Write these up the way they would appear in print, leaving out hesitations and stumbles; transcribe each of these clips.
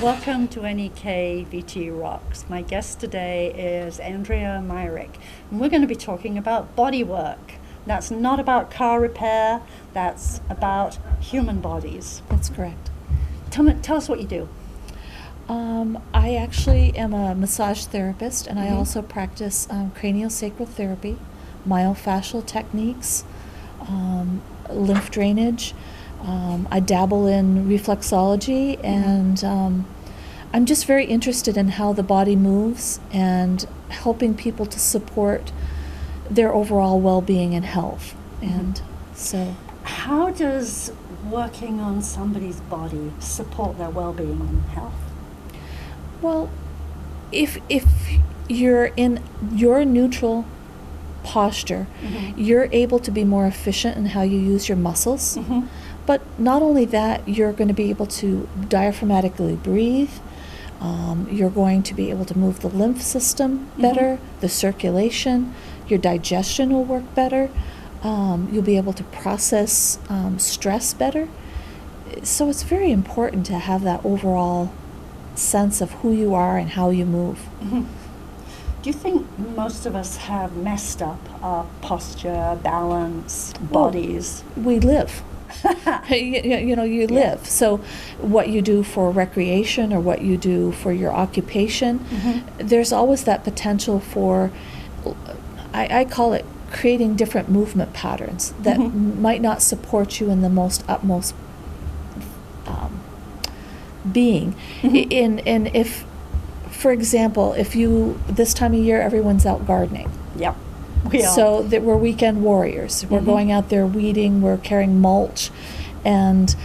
Welcome to NEK VT Rocks. My guest today is Andrea Myrick, and we're going to be talking about body work. That's not about car repair, that's about human bodies. That's correct. Tell us what you do. I actually am a massage therapist, and I Mhm. also practice craniosacral therapy, myofascial techniques, lymph drainage. I dabble in reflexology, and I'm just very interested in how the body moves and helping people to support their overall well-being and health. And so, How does working on somebody's body support their well-being and health? well, if you're in your neutral posture, you're able to be more efficient in how you use your muscles. Mhm. But not only that, you're going to be able to diaphragmatically breathe. You're going to be able to move the lymph system better, the circulation. Your digestion will work better. You'll be able to process stress better. So it's very important to have that overall sense of who you are and how you move. Mhm. Do you think most of us have messed up our posture, balance, bodies? We live. You live. So what you do for recreation or what you do for your occupation, there's always that potential for, I call it creating different movement patterns that might not support you in the most utmost being. And if, for example, if you, this time of year, everyone's out gardening. Yep. We are. So that we're weekend warriors. We're going out there weeding, we're carrying mulch, and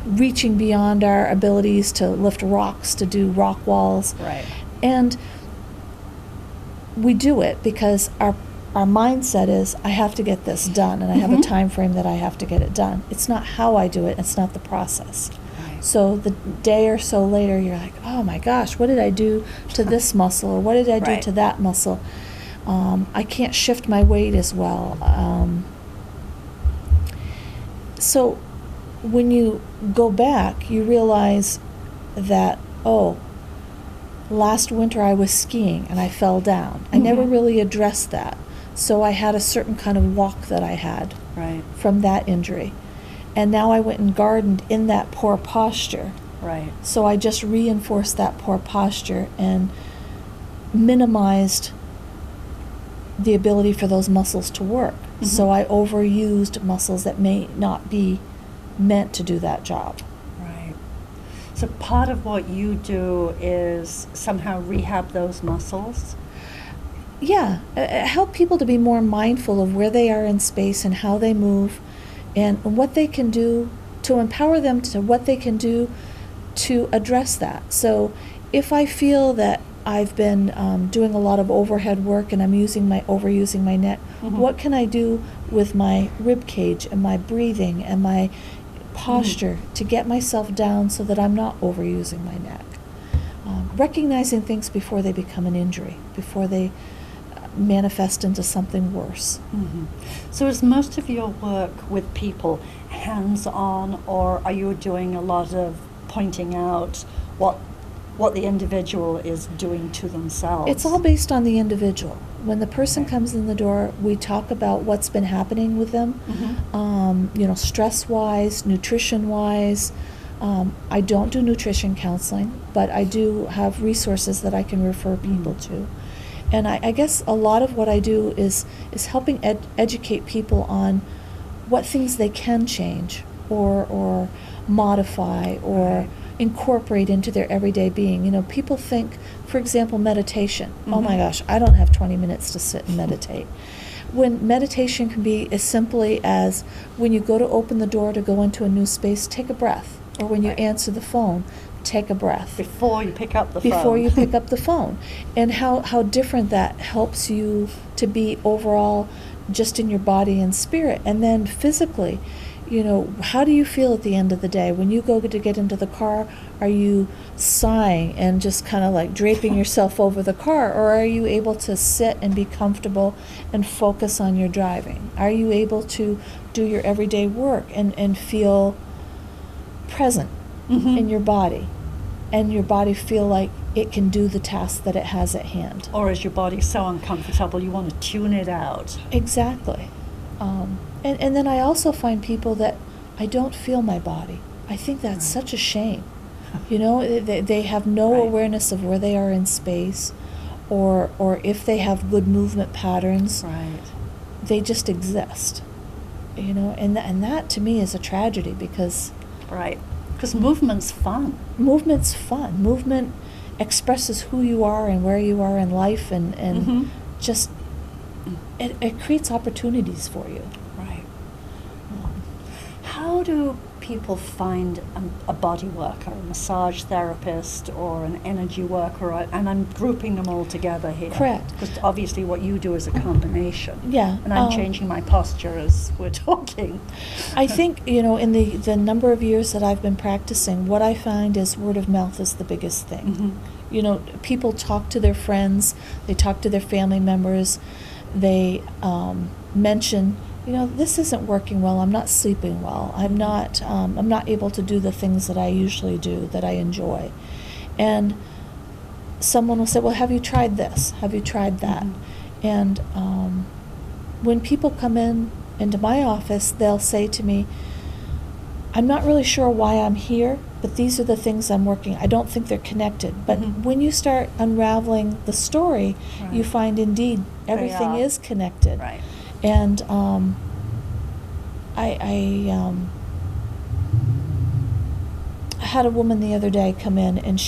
reaching beyond our abilities to lift rocks, to do rock walls. Right. And we do it because our mindset is, I have to get this done, and I have a time frame that I have to get it done. It's not how I do it, it's not the process. Right. So the day or so later, you're like, oh my gosh, what did I do to this muscle, or what did I do Right. to that muscle? I can't shift my weight as well. So when you go back, you realize that, oh, last winter I was skiing and I fell down. I never really addressed that. So I had a certain kind of walk that I had Right. from that injury. And now I went and gardened in that poor posture. Right. So I just reinforced that poor posture and minimized the ability for those muscles to work. So I overused muscles that may not be meant to do that job. Right. So part of what you do is somehow rehab those muscles? Yeah, help people to be more mindful of where they are in space and how they move, and what they can do to empower them to what they can do to address that. So if I feel that I've been doing a lot of overhead work and I'm overusing my neck, what can I do with my rib cage and my breathing and my posture to get myself down so that I'm not overusing my neck? Recognizing things before they become an injury, before they manifest into something worse. So is most of your work with people hands-on, or are you doing a lot of pointing out what the individual is doing to themselves? It's all based on the individual. When the person comes in the door, we talk about what's been happening with them, stress-wise, nutrition-wise. I don't do nutrition counseling, but I do have resources that I can refer people to. And I guess a lot of what I do is helping educate people on what things they can change or modify or incorporate into their everyday being. People think, for example, meditation. Oh my gosh, I don't have 20 minutes to sit and meditate. When meditation can be as simply as when you go to open the door to go into a new space, take a breath. Or when you answer the phone, take a breath. Before you pick up the phone. Before you pick up the phone. And how different that helps you to be overall just in your body and spirit. And then physically, how do you feel at the end of the day? When you go to get into the car, are you sighing and just kind of like draping yourself over the car? Or are you able to sit and be comfortable and focus on your driving? Are you able to do your everyday work and feel present in your body, and your body feel like it can do the task that it has at hand. Or is your body so uncomfortable you want to tune it out? Exactly. And then I also find people that I don't feel my body. I think that's such a shame. You know, they have no awareness of where they are in space, or if they have good movement patterns. Right. They just exist. You know, and that to me is a tragedy, because Right. Because movement's fun. Movement's fun. Movement expresses who you are and where you are in life, and just it creates opportunities for you. Right. How do people find a body worker, a massage therapist, or an energy worker? And I'm grouping them all together here. Correct. Because obviously what you do is a combination. Yeah. And I'm changing my posture as we're talking. I think, you know, in the number of years that I've been practicing, what I find is word of mouth is the biggest thing. You know, people talk to their friends, they talk to their family members, they mention, you know, this isn't working well, I'm not sleeping well, I'm not able to do the things that I usually do, that I enjoy. And someone will say, well, have you tried this? Have you tried that? And when people come into my office, they'll say to me, I'm not really sure why I'm here, but these are the things I'm working. I don't think they're connected. But when you start unraveling the story, you find indeed everything is connected. Right. And I had a woman the other day come in, and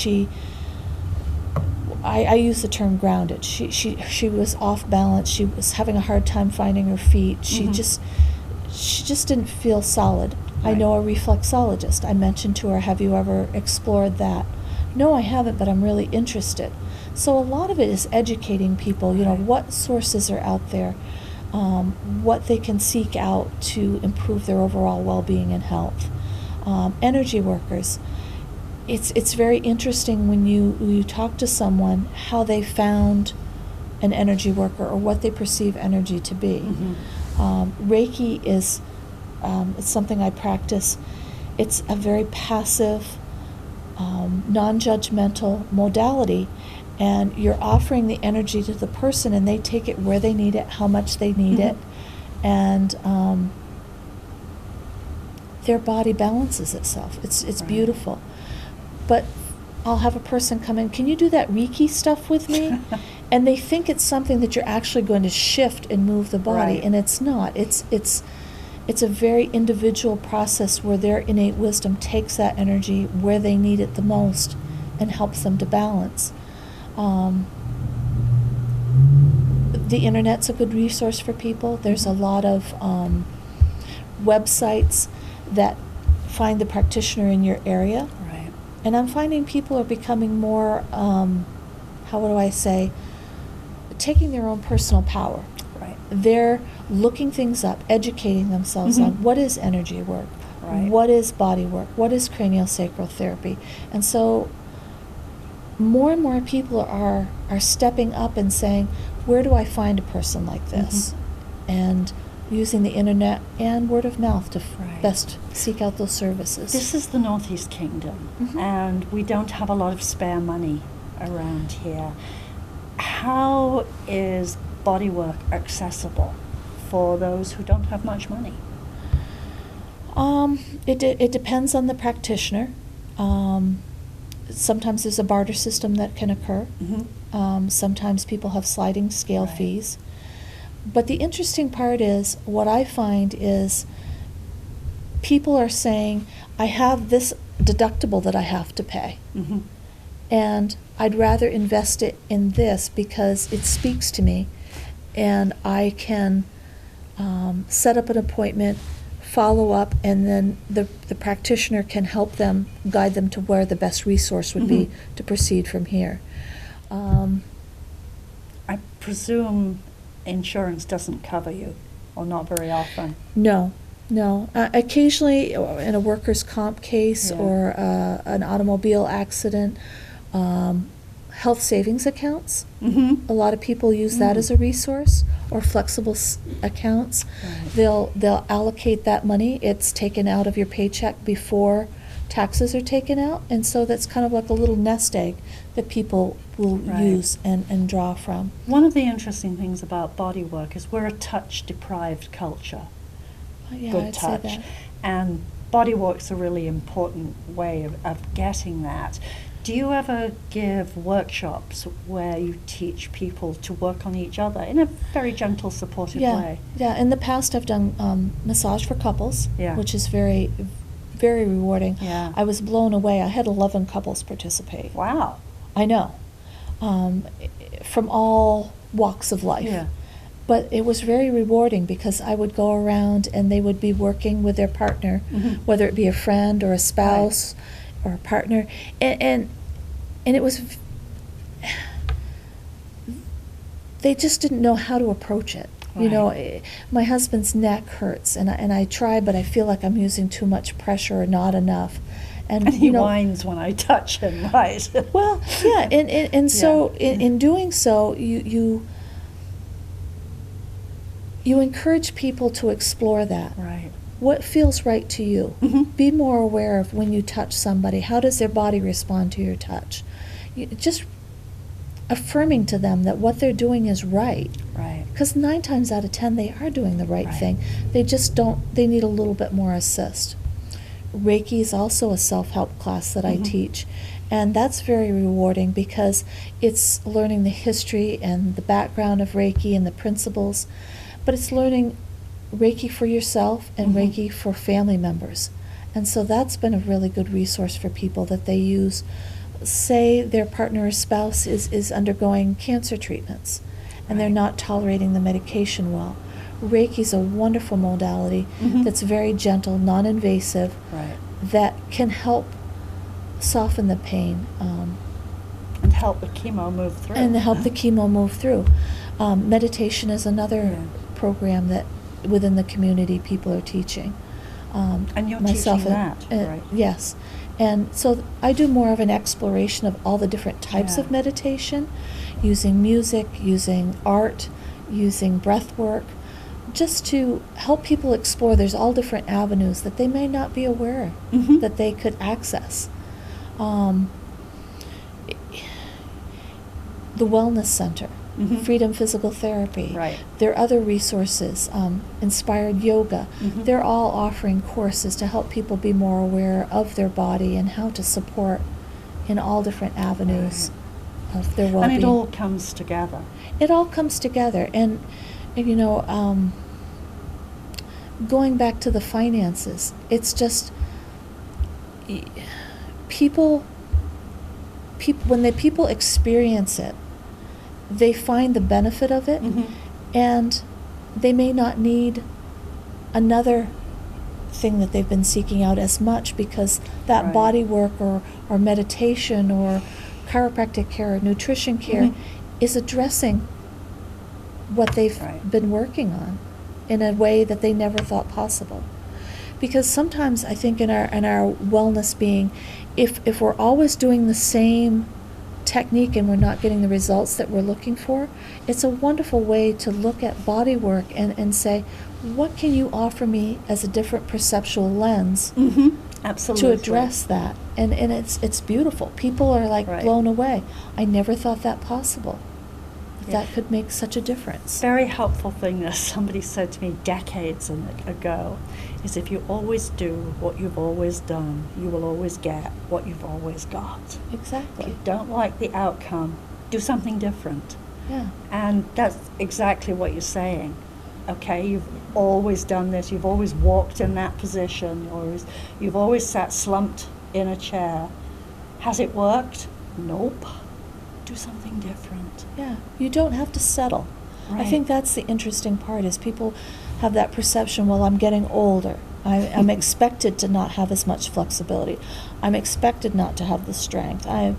I use the term grounded. She was off balance. She was having a hard time finding her feet. She just didn't feel solid. I know a reflexologist. I mentioned to her, have you ever explored that? No, I haven't, but I'm really interested. So a lot of it is educating people, you know, what sources are out there, what they can seek out to improve their overall well-being and health. Energy workers. It's very interesting when you talk to someone how they found an energy worker or what they perceive energy to be. Reiki is it's something I practice. It's a very passive, non-judgmental modality, and you're offering the energy to the person, and they take it where they need it, how much they need it, and their body balances itself. It's beautiful. But I'll have a person come in, can you do that Reiki stuff with me? And they think it's something that you're actually going to shift and move the body, and it's not. It's a very individual process where their innate wisdom takes that energy where they need it the most and helps them to balance. The internet's a good resource for people. There's a lot of websites that find the practitioner in your area. Right. And I'm finding people are becoming more, how do I say, taking their own personal power. Right. They're looking things up, educating themselves on what is energy work, what is body work, what is craniosacral therapy. And so more and more people are stepping up and saying, where do I find a person like this? And using the internet and word of mouth to best seek out those services. This is the Northeast Kingdom, and we don't have a lot of spare money around here. How is bodywork accessible for those who don't have much money? It depends on the practitioner. Sometimes there's a barter system that can occur. Sometimes people have sliding scale fees. But the interesting part is, what I find is people are saying, I have this deductible that I have to pay. And I'd rather invest it in this because it speaks to me, and I can set up an appointment, follow up, and then the practitioner can help them, guide them to where the best resource would be to proceed from here. I presume insurance doesn't cover you, or not very often. No. Occasionally, in a workers' comp case or an automobile accident, health savings accounts. A lot of people use that as a resource, or flexible accounts. They'll allocate that money. It's taken out of your paycheck before taxes are taken out, and so that's kind of like a little nest egg that people will Right. use and draw from. One of the interesting things about body work is we're a touch-deprived culture. Yeah, Good I'd touch. say that. And body work's a really important way of getting that. Do you ever give workshops where you teach people to work on each other in a very gentle, supportive way? Yeah. In the past, I've done massage for couples, Yeah. which is very, very rewarding. Yeah. I was blown away. I had 11 couples participate. Wow. I know, from all walks of life. Yeah. But it was very rewarding because I would go around and they would be working with their partner, Mhm. whether it be a friend or a spouse or a partner, and it was, they just didn't know how to approach it. You know, my husband's neck hurts, and I try, but I feel like I'm using too much pressure or not enough. And he you know, whines when I touch him, right? well, yeah, and so Yeah. in doing so, you encourage people to explore that. Right. What feels right to you? Mhm. Be more aware of when you touch somebody. How does their body respond to your touch? Just affirming to them that what they're doing is right. Right. Because 9 times out of 10, they are doing the right Right. thing. They just don't, they need a little bit more assist. Reiki is also a self-help class that I Mhm. teach. And that's very rewarding because it's learning the history and the background of Reiki and the principles. But it's learning Reiki for yourself and Mhm. Reiki for family members. And so that's been a really good resource for people that they use. Say their partner or spouse is undergoing cancer treatments and they're Right. not tolerating the medication well. Reiki's a wonderful modality Mhm. that's very gentle, non-invasive, Right. that can help soften the pain And help the chemo move through. and help the chemo move through. Meditation is another Yeah. program that within the community people are teaching. And you're myself teaching that, right? Yes. And so I do more of an exploration of all the different types Yeah. of meditation, using music, using art, using breath work, just to help people explore. There's all different avenues that they may not be aware Mhm. that they could access. The Wellness Center, Mhm. Freedom Physical Therapy. Right. There are other resources, Inspired Yoga. Mhm. They're all offering courses to help people be more aware of their body and how to support in all different avenues of their And well-being. it all comes together. It all comes together. And you know, going back to the finances, it's just people when people experience it, they find the benefit of it, Mhm. and they may not need another thing that they've been seeking out as much because that Right. body work or meditation or chiropractic care or nutrition care Mhm. is addressing what they've Right. been working on in a way that they never thought possible. Because sometimes I think in our wellness being, if we're always doing the same technique and we're not getting the results that we're looking for, it's a wonderful way to look at body work and say, what can you offer me as a different perceptual lens Mhm. Absolutely. to address that? And it's beautiful. People are like Right. blown away. I never thought that possible. Yeah. That could make such a difference. Very helpful thing that somebody said to me decades ago is if you always do what you've always done, you will always get what you've always got. If Exactly. you don't like the outcome, do something different. Yeah. And that's exactly what you're saying. Okay, you've always done this, you've always walked in that position, or you've always sat slumped in a chair. Has it worked? Nope. Do something different. Yeah, you don't have to settle. I Right. think that's the interesting part is people have that perception, well, I'm getting older. I'm expected to not have as much flexibility. I'm expected not to have the strength. I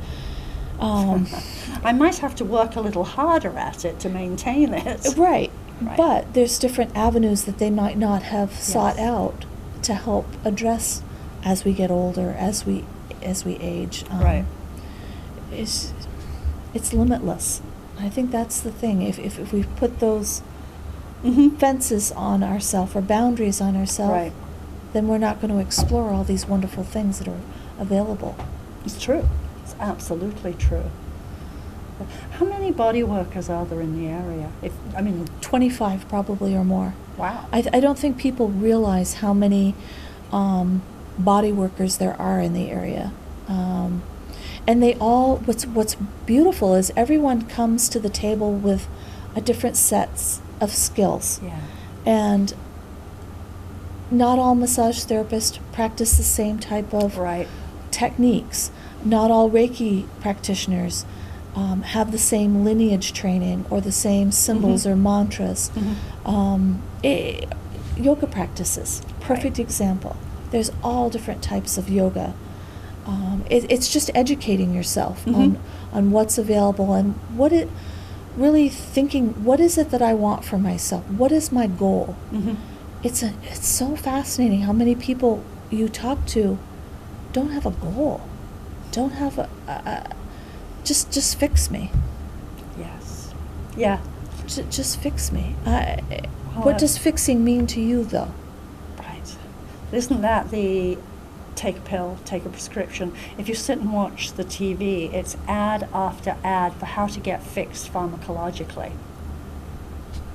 might have to work a little harder at it to maintain it. Right. Right. But there's different avenues that they might not have sought Yes. out to help address as we get older, as we age. Right. It's limitless. I think that's the thing. If we put those Mhm. fences on ourselves or boundaries on ourselves, Right. then we're not going to explore all these wonderful things that are available. It's true. It's absolutely true. How many body workers are there in the area? 25 probably or more. Wow. I don't think people realize how many body workers there are in the area. And they all, what's beautiful is everyone comes to the table with a different sets of skills. Yeah. And not all massage therapists practice the same type of techniques. Not all Reiki practitioners have the same lineage training or the same symbols or mantras. Yoga practices, perfect example. There's all different types of yoga. It's just educating yourself on what's available and really thinking, what is it that I want for myself? What is my goal? It's so fascinating how many people you talk to don't have a goal, don't have just fix me. Yes. Yeah. Just fix me. What does fixing mean to you, though? Right. Isn't that the take a pill, take a prescription? If you sit and watch the TV, it's ad after ad for how to get fixed pharmacologically.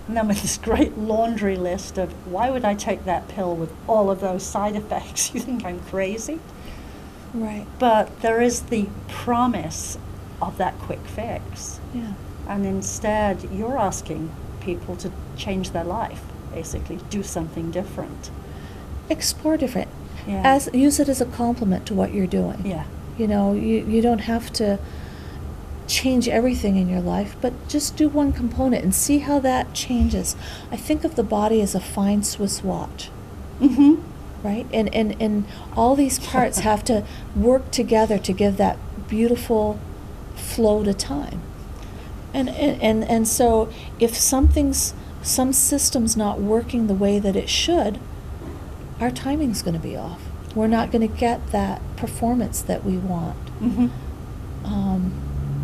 And then with this great laundry list of, why would I take that pill with all of those side effects? You think I'm crazy? Right. But there is the promise of that quick fix. Yeah. And instead, you're asking people to change their life, basically, do something different. Explore different. Yeah. Use it as a compliment to what you're doing. Yeah. You know, you don't have to change everything in your life, but just do one component and see how that changes. I think of the body as a fine Swiss watch. Right? And all these parts have to work together to give that beautiful flow to time. And so if some system's not working the way that it should, our timing's going to be off. We're not going to get that performance that we want.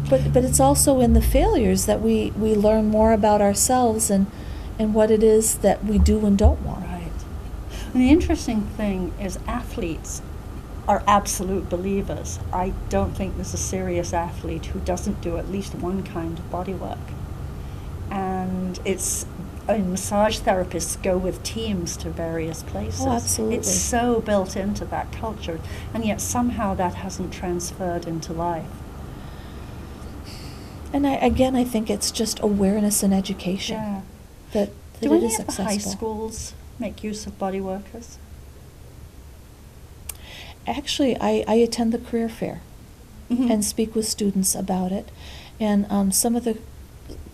But it's also in the failures that we learn more about ourselves and what it is that we do and don't want. Right. And the interesting thing is athletes are absolute believers. I don't think there's a serious athlete who doesn't do at least one kind of body work. And massage therapists go with teams to various places. Oh, absolutely. It's so built into that culture, and yet somehow that hasn't transferred into life. And I think it's just awareness and education. Yeah. That Do it any is of the high accessible. schools make use of body workers? Actually, I attend the career fair and speak with students about it. And some of the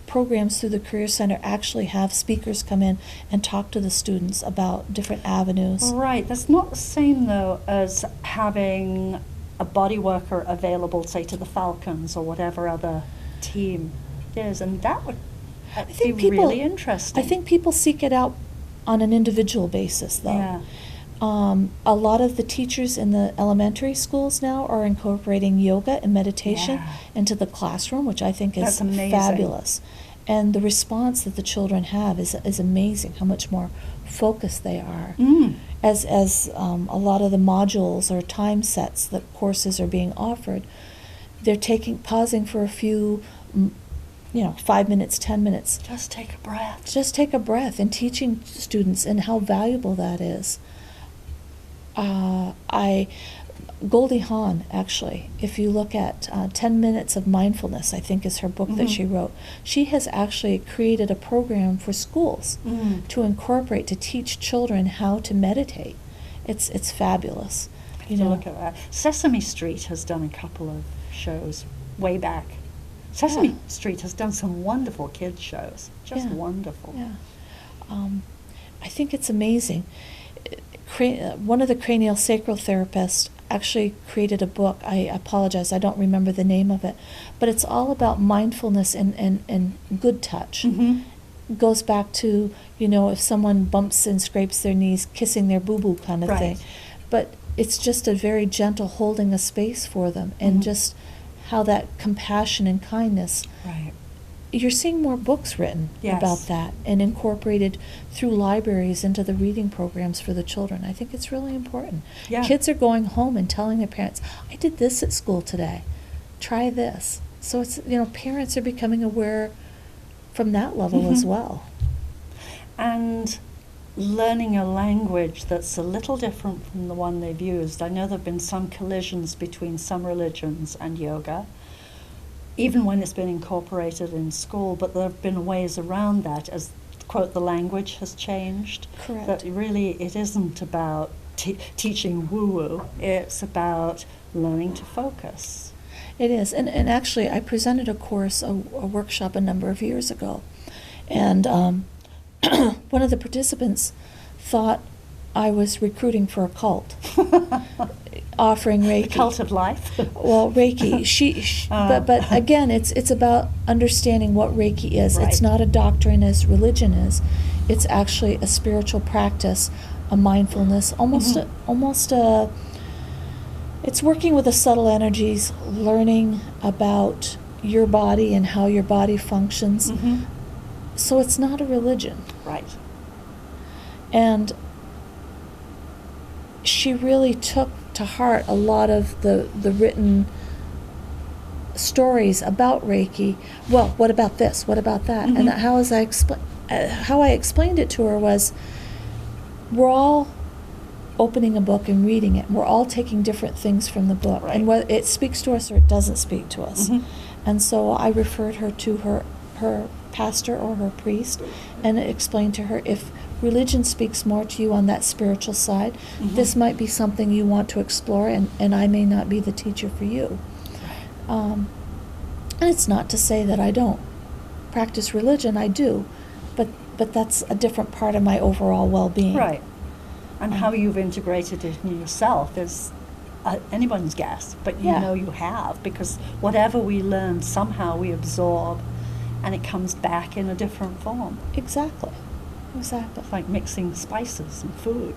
programs through the Career Center actually have speakers come in and talk to the students about different avenues. Right. That's not the same, though, as having a body worker available, say, to the Falcons or whatever other team it is. And that would be really interesting. I think people seek it out on an individual basis, though. Yeah. A lot of the teachers in the elementary schools now are incorporating yoga and meditation into the classroom, which I think is fabulous. And the response that the children have is amazing, how much more focused they are. As a lot of the modules or time sets that courses are being offered, they're pausing for a few 5 minutes, 10 minutes. Just take a breath. Just take a breath, and teaching students and how valuable that is. Goldie Hawn, actually, if you look at 10 Minutes of Mindfulness, I think is her book that she wrote, she has actually created a program for schools to incorporate, to teach children how to meditate. It's fabulous. Look at that. Sesame Street has done a couple of shows way back. Sesame Street has done some wonderful kids shows, just wonderful. Yeah. I think it's amazing. One of the craniosacral therapists actually created a book. I apologize, I don't remember the name of it, but it's all about mindfulness and good touch. It goes back to, if someone bumps and scrapes their knees, kissing their boo-boo kind of thing. But it's just a very gentle holding a space for them, and just how that compassion and kindness you're seeing more books written Yes. about that and incorporated through libraries into the reading programs for the children. I think it's really important. Yeah. Kids are going home and telling their parents, I did this at school today. Try this. So it's, parents are becoming aware from that level as well. And learning a language that's a little different from the one they've used. I know there have been some collisions between some religions and yoga, even when it's been incorporated in school, but there have been ways around that as, quote, the language has changed. Correct. That really it isn't about teaching woo-woo, it's about learning to focus. It is. And actually, I presented a course, a workshop a number of years ago. And one of the participants thought I was recruiting for a cult, offering Reiki. The cult of life? Well, Reiki. But again, it's about understanding what Reiki is. Right. It's not a doctrine as religion is. It's actually a spiritual practice, a mindfulness, almost a it's working with the subtle energies, learning about your body and how your body functions. Mm-hmm. So it's not a religion. Right. And she really took to heart a lot of the written stories about Reiki. Well, what about this? What about that? Mm-hmm. And how I explained it to her was, we're all opening a book and reading it. We're all taking different things from the book, Right. and whether it speaks to us or it doesn't speak to us. Mm-hmm. And so I referred her to her pastor or her priest, and explained to her, if religion speaks more to you on that spiritual side, Mm-hmm. this might be something you want to explore, and I may not be the teacher for you. And it's not to say that I don't practice religion. I do, but that's a different part of my overall well-being. Right. And how you've integrated it in yourself is anyone's guess, but you Yeah. know you have, because whatever we learn, somehow we absorb, and it comes back in a different form. Exactly. It's like mixing spices and food.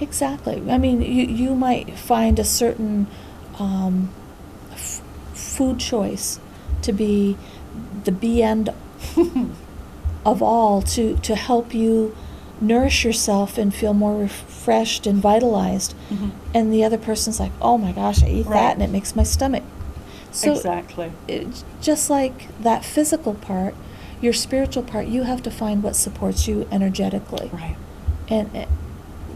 Exactly. I mean, you might find a certain food choice to be the end of all, to help you nourish yourself and feel more refreshed and vitalized. Mm-hmm. And the other person's like, oh my gosh, I eat Right. that and it makes my stomach. So Exactly. just like that physical part, your spiritual part, you have to find what supports you energetically. Right. And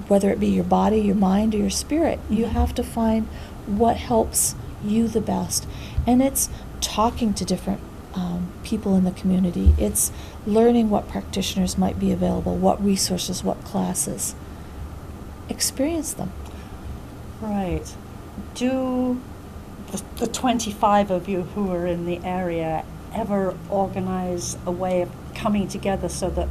whether it be your body, your mind, or your spirit, you Mhm. have to find what helps you the best. And it's talking to different people in the community. It's learning what practitioners might be available, what resources, what classes. Experience them. Right. Do the 25 of you who are in the area ever organize a way of coming together so that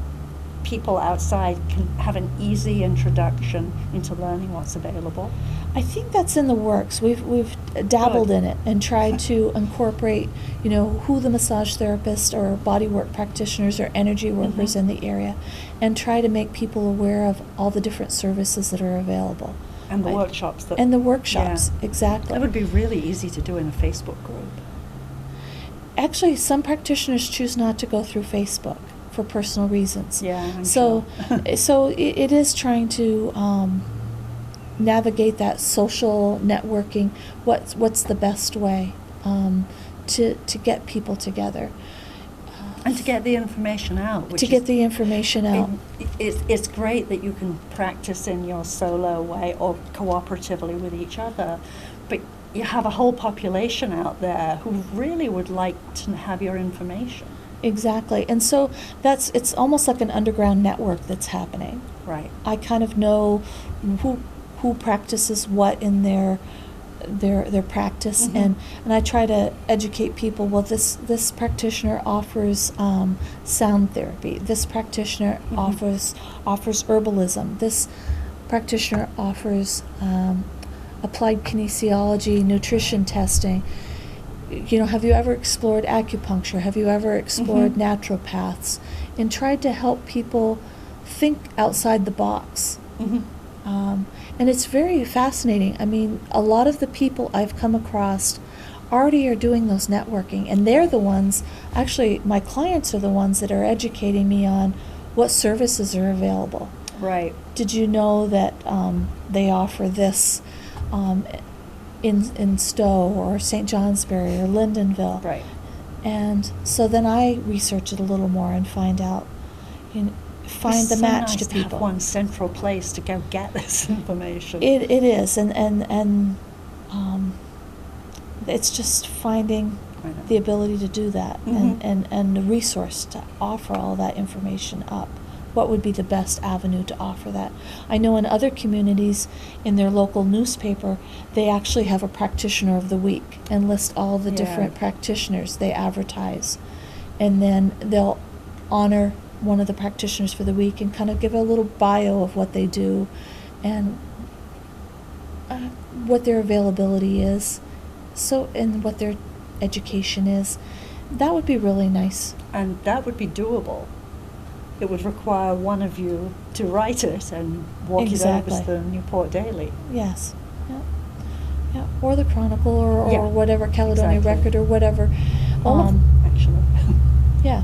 people outside can have an easy introduction into learning what's available? I think that's in the works. We've dabbled Good. in it and tried to incorporate, who the massage therapists or bodywork practitioners or energy workers Mhm. in the area, and try to make people aware of all the different services that are available. And the Right. workshops that... And the workshops, Yeah. exactly. That would be really easy to do in a Facebook group. Actually, some practitioners choose not to go through Facebook for personal reasons. Yeah, I'm So, sure. so it is trying to navigate that social networking. What's the best way to get people together? And to get the information out. Which To get is- the information out. It's great that you can practice in your solo way or cooperatively with each other, but you have a whole population out there who really would like to have your information. Exactly. And so it's almost like an underground network that's happening. Right. I kind of know who practices what in their practice, Mhm. and I try to educate people. Well, this practitioner offers sound therapy. This practitioner Mhm. offers herbalism. This practitioner offers applied kinesiology, nutrition testing. Have you ever explored acupuncture? Have you ever explored Mhm. naturopaths? And tried to help people think outside the box. Mm-hmm. And it's very fascinating. I mean, a lot of the people I've come across already are doing those networking, and they're the ones, actually my clients are the ones that are educating me on what services are available. Right. Did you know that they offer this in Stowe or St. Johnsbury or Lyndonville? Right. And so then I research it a little more and find out, find the match to people. Have one central place to go get this information. It is, and it's just finding the ability to do that, and the resource to offer all that information up. What would be the best avenue to offer that? I know in other communities, in their local newspaper, they actually have a practitioner of the week and list all the different practitioners they advertise. And then they'll honor one of the practitioners for the week and kind of give a little bio of what they do and what their availability is, and what their education is. That would be really nice. And that would be doable. It would require one of you to write it and walk it out with the Newport Daily. Yes. Yeah. Or the Chronicle or whatever, Caledonia Record or whatever. All of them, actually. Yeah.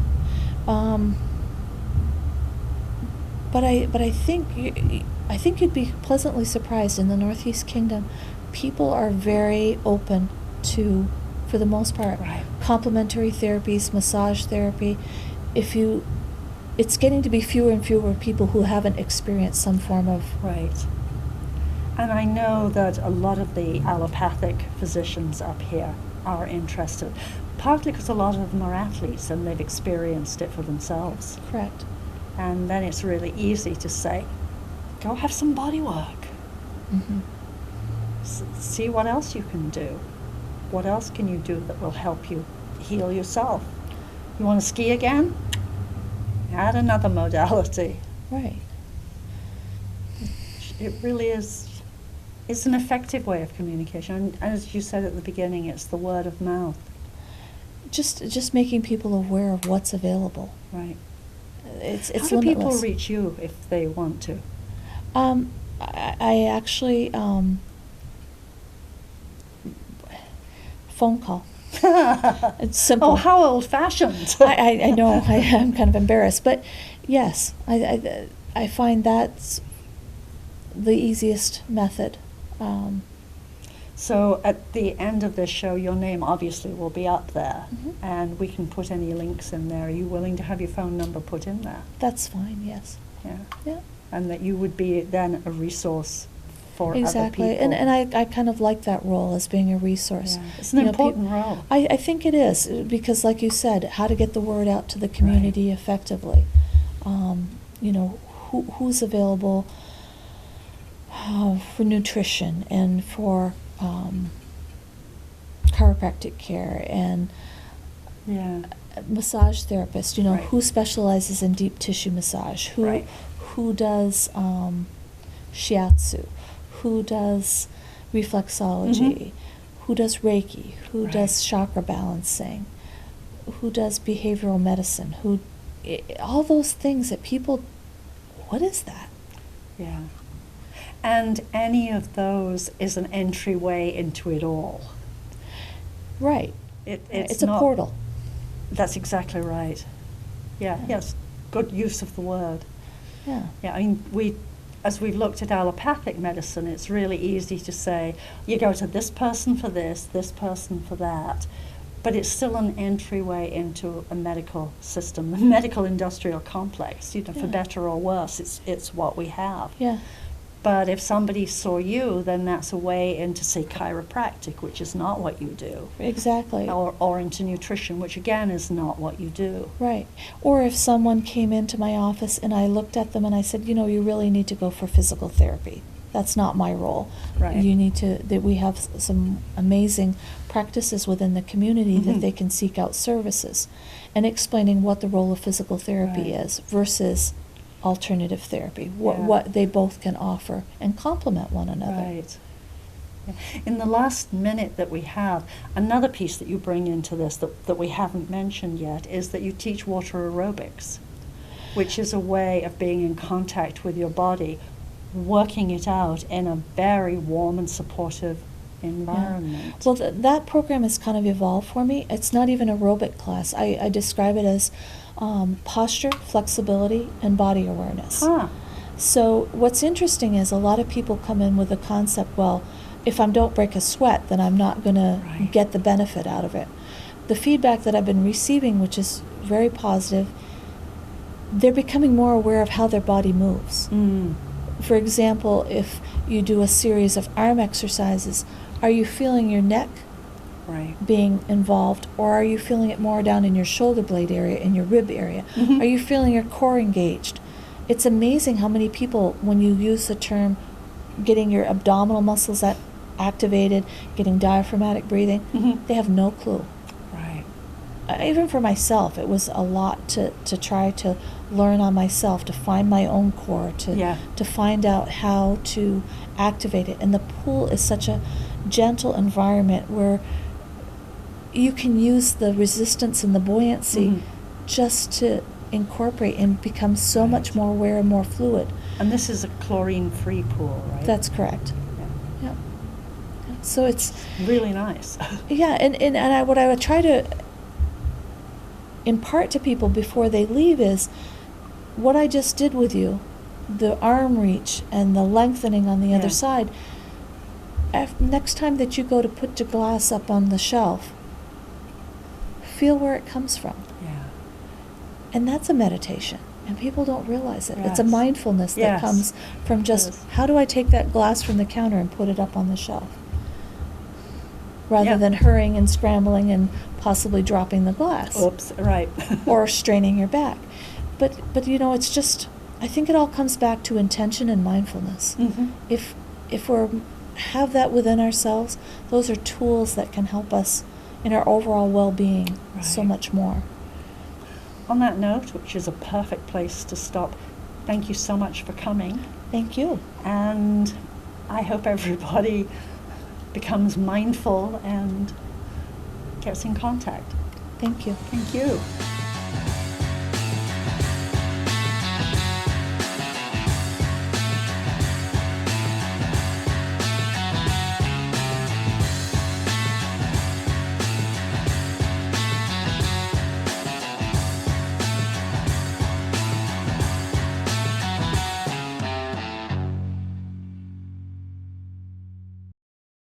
But I think you'd be pleasantly surprised. In the Northeast Kingdom, people are very open to, for the most part, complementary therapies, massage therapy. It's getting to be fewer and fewer people who haven't experienced some form of... Right. And I know that a lot of the allopathic physicians up here are interested, partly because a lot of them are athletes and they've experienced it for themselves. Correct. And then it's really easy to say, go have some body work. Mm-hmm. See what else you can do. What else can you do that will help you heal yourself? You want to ski again? Add another modality. Right. It really is. It's an effective way of communication. And as you said at the beginning, it's the word of mouth. Just making people aware of what's available. Right. It's How do limitless. people reach you if they want to? I actually phone call. It's simple. Oh, how old-fashioned! I know. I'm kind of embarrassed, but yes, I find that's the easiest method. So at the end of this show, your name obviously will be up there, and we can put any links in there. Are you willing to have your phone number put in there? That's fine. Yes. Yeah. And that you would be then a resource for other exactly. people. And I kind of like that role as being a resource. Yeah. It's an important role. I think it is, because like you said, how to get the word out to the community effectively. Who's available for nutrition and for chiropractic care and massage therapist, who specializes in deep tissue massage, who does shiatsu, who does reflexology, who does Reiki, who does chakra balancing, who does behavioral medicine, all those things that people, what is that? Yeah. And any of those is an entryway into it all. Right. It's a portal. That's exactly right. Yeah. Yes. Good use of the word. Yeah. Yeah. I mean, as we've looked at allopathic medicine, it's really easy to say you go to this person for this person for that, but it's still an entryway into a medical system, a medical industrial complex. For better or worse, it's what we have. Yeah. But if somebody saw you, then that's a way into, say, chiropractic, which is not what you do. Exactly. Or into nutrition, which again is not what you do. Right. Or if someone came into my office and I looked at them and I said, you really need to go for physical therapy. That's not my role. Right. You need to, that we have some amazing practices within the community that they can seek out services, and explaining what the role of physical therapy is versus alternative therapy, what they both can offer and complement one another. Right. In the last minute that we have, another piece that you bring into this that we haven't mentioned yet is that you teach water aerobics, which is a way of being in contact with your body, working it out in a very warm and supportive environment. Well, that program has kind of evolved for me. It's not even aerobic class. I describe it as posture, flexibility, and body awareness. Huh. So what's interesting is a lot of people come in with the concept, well, if I don't break a sweat, then I'm not going to get the benefit out of it. The feedback that I've been receiving, which is very positive, they're becoming more aware of how their body moves. For example, if you do a series of arm exercises, are you feeling your neck being involved, or are you feeling it more down in your shoulder blade area, in your rib area? Are you feeling your core engaged? It's amazing how many people, when you use the term getting your abdominal muscles activated, getting diaphragmatic breathing, they have no clue. Even for myself, it was a lot to try to learn on myself, to find my own core, to find out how to activate it. And the pool is such a gentle environment where you can use the resistance and the buoyancy just to incorporate and become so much more aware and more fluid. And this is a chlorine-free pool, right? That's correct. Yeah. So it's really nice. Yeah, and what I would try to impart to people before they leave is what I just did with you, the arm reach and the lengthening on the other side. Next time that you go to put your glass up on the shelf, feel where it comes from. And that's a meditation, and people don't realize it. It's a mindfulness that comes from just, how do I take that glass from the counter and put it up on the shelf? Rather than hurrying and scrambling and possibly dropping the glass. Oops, right. Or straining your back. But you know, it's just, I think it all comes back to intention and mindfulness. If we have that within ourselves, those are tools that can help us in our overall well-being so much more. On that note, which is a perfect place to stop, thank you so much for coming. Thank you. And I hope everybody becomes mindful and gets in contact. Thank you. Thank you.